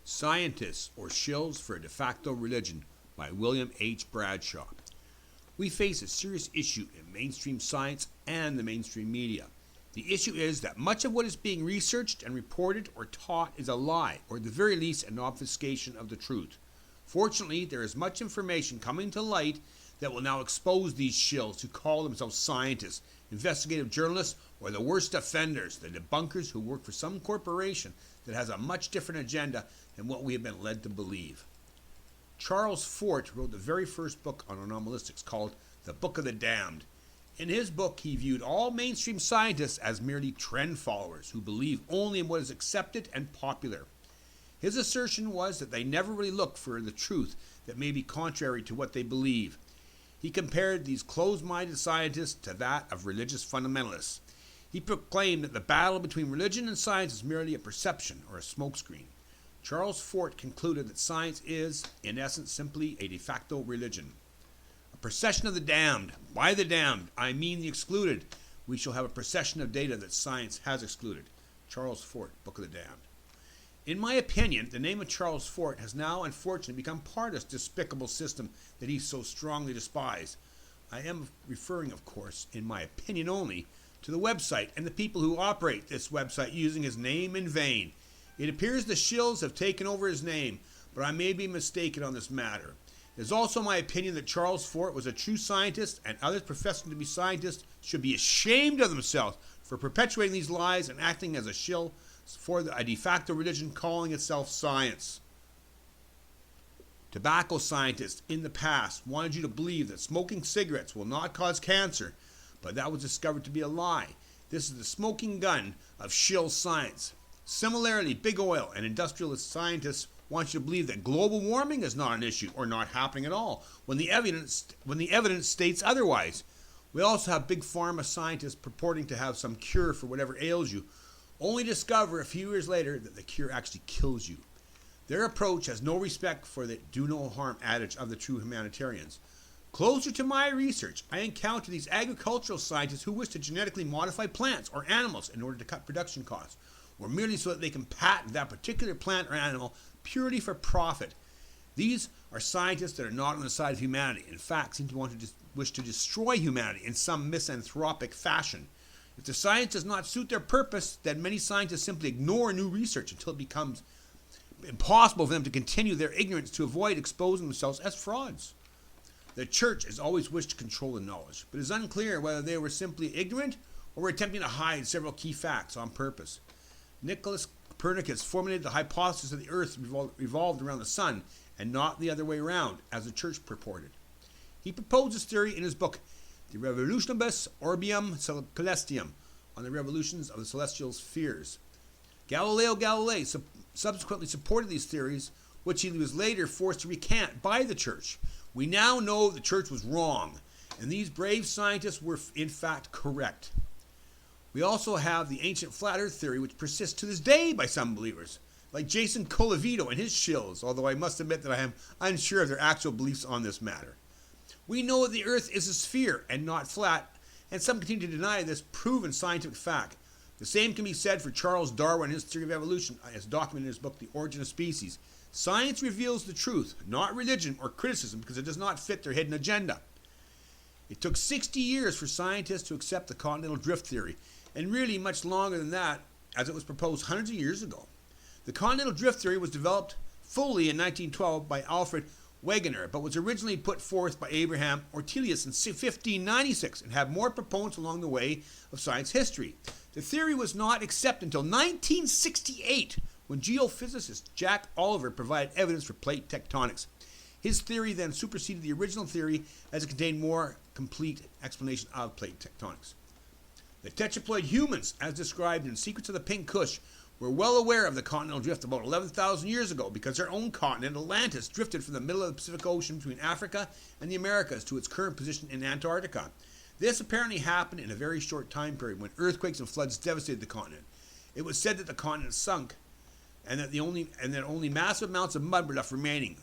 Scientists or Shills for a De Facto Religion by William H. Bradshaw. We face a serious issue in mainstream science and the mainstream media. The issue is that much of what is being researched and reported or taught is a lie, or at the very least an obfuscation of the truth. Fortunately, there is much information coming to light that will now expose these shills who call themselves scientists, investigative journalists, or the worst offenders, the debunkers who work for some corporation that has a much different agenda than what we have been led to believe. Charles Fort wrote the very first book on anomalistics called The Book of the Damned. In his book, he viewed all mainstream scientists as merely trend followers who believe only in what is accepted and popular. His assertion was that they never really look for the truth that may be contrary to what they believe. He compared these closed-minded scientists to that of religious fundamentalists. He proclaimed that the battle between religion and science is merely a perception or a smokescreen. Charles Fort concluded that science is, in essence, simply a de facto religion. A procession of the damned. By the damned, I mean the excluded. We shall have a procession of data that science has excluded. Charles Fort, Book of the Damned. In my opinion, the name of Charles Fort has now unfortunately become part of this despicable system that he so strongly despised. I am referring, of course, in my opinion only, to the website and the people who operate this website using his name in vain. It appears the shills have taken over his name, but I may be mistaken on this matter. It is also my opinion that Charles Fort was a true scientist, and others professing to be scientists should be ashamed of themselves for perpetuating these lies and acting as a shill for a de facto religion calling itself science. Tobacco scientists in the past wanted you to believe that smoking cigarettes will not cause cancer, but that was discovered to be a lie. This is the smoking gun of shill science. Similarly, big oil and industrialist scientists want you to believe that global warming is not an issue or not happening at all when the evidence states otherwise. We also have big pharma scientists purporting to have some cure for whatever ails you, only discover a few years later that the cure actually kills you. Their approach has no respect for the do no harm adage of the true humanitarians. Closer to my research, I encounter these agricultural scientists who wish to genetically modify plants or animals in order to cut production costs, or merely so that they can patent that particular plant or animal purely for profit. These are scientists that are not on the side of humanity. In fact, seem to want to wish to destroy humanity in some misanthropic fashion. If the science does not suit their purpose, then many scientists simply ignore new research until it becomes impossible for them to continue their ignorance to avoid exposing themselves as frauds. The church has always wished to control the knowledge, but it is unclear whether they were simply ignorant or were attempting to hide several key facts on purpose. Nicholas Copernicus formulated the hypothesis that the earth revolved around the sun and not the other way around, as the church purported. He proposed this theory in his book, De Revolutionibus Orbium Celestium, on the revolutions of the celestial spheres. Galileo Galilei subsequently supported these theories, which he was later forced to recant by the church. We now know the church was wrong, and these brave scientists were in fact correct. We also have the ancient flat earth theory, which persists to this day by some believers, like Jason Colavito and his shills, although I must admit that I am unsure of their actual beliefs on this matter. We know that the earth is a sphere and not flat, and some continue to deny this proven scientific fact. The same can be said for Charles Darwin and his theory of evolution, as documented in his book, The Origin of Species. Science reveals the truth, not religion or criticism, because it does not fit their hidden agenda. It took 60 years for scientists to accept the continental drift theory, and really much longer than that, as it was proposed hundreds of years ago. The continental drift theory was developed fully in 1912 by Alfred Wegener, but was originally put forth by Abraham Ortelius in 1596 and had more proponents along the way of science history. The theory was not accepted until 1968, when geophysicist Jack Oliver provided evidence for plate tectonics. His theory then superseded the original theory as it contained more complete explanation of plate tectonics. The tetraploid humans, as described in Secrets of the Pink Kush, were well aware of the continental drift about 11,000 years ago because their own continent, Atlantis, drifted from the middle of the Pacific Ocean between Africa and the Americas to its current position in Antarctica. This apparently happened in a very short time period when earthquakes and floods devastated the continent. It was said that the continent sunk and that only massive amounts of mud were left remaining,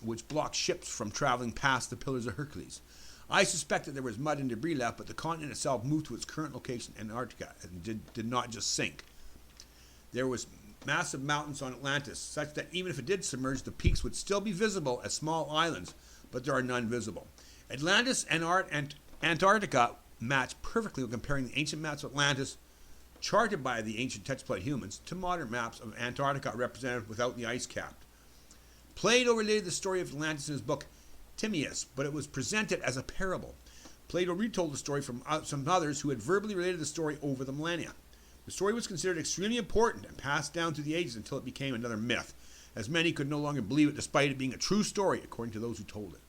which blocked ships from traveling past the Pillars of Hercules. I suspect that there was mud and debris left, but the continent itself moved to its current location in Antarctica and did not just sink. There was massive mountains on Atlantis, such that even if it did submerge, the peaks would still be visible as small islands, but there are none visible. Atlantis and Antarctica match perfectly when comparing the ancient maps of Atlantis, charted by the ancient tetraploid humans, to modern maps of Antarctica represented without the ice cap. Plato related the story of Atlantis in his book Timaeus, but it was presented as a parable. Plato retold the story from some others who had verbally related the story over the millennia. The story was considered extremely important and passed down through the ages until it became another myth, as many could no longer believe it despite it being a true story according to those who told it.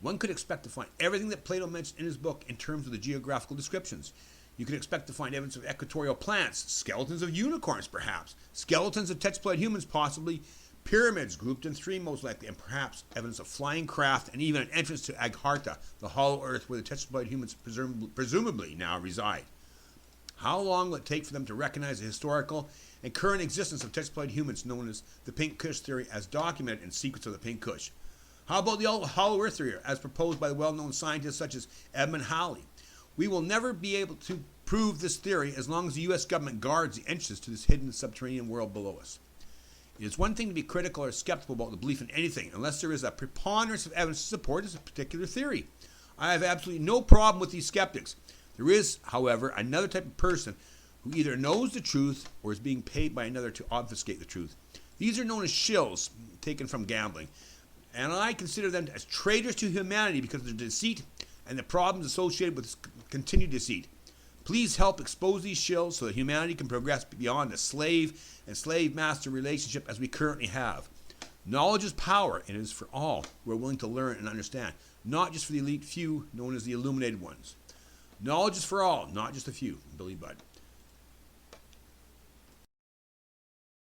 One could expect to find everything that Plato mentioned in his book in terms of the geographical descriptions. You could expect to find evidence of equatorial plants, skeletons of unicorns perhaps, skeletons of tetraploid humans possibly, pyramids grouped in three most likely, and perhaps evidence of flying craft and even an entrance to Agharta, the hollow earth where the tetraploid humans presumably now reside. How long will it take for them to recognize the historical and current existence of tetraploid humans known as the Pink Kush theory as documented in Secrets of the Pink Kush? How about the hollow earth theory as proposed by the well-known scientists such as Edmund Halley? We will never be able to prove this theory as long as the U.S. government guards the entrances to this hidden subterranean world below us. It is one thing to be critical or skeptical about the belief in anything unless there is a preponderance of evidence to support this particular theory. I have absolutely no problem with these skeptics. There is, however, another type of person who either knows the truth or is being paid by another to obfuscate the truth. These are known as shills, taken from gambling, and I consider them as traitors to humanity because of their deceit and the problems associated with continued deceit. Please help expose these shills so that humanity can progress beyond the slave and slave-master relationship as we currently have. Knowledge is power, and it is for all who are willing to learn and understand, not just for the elite few known as the illuminated ones. Knowledge is for all, not just a few. Billy Budd.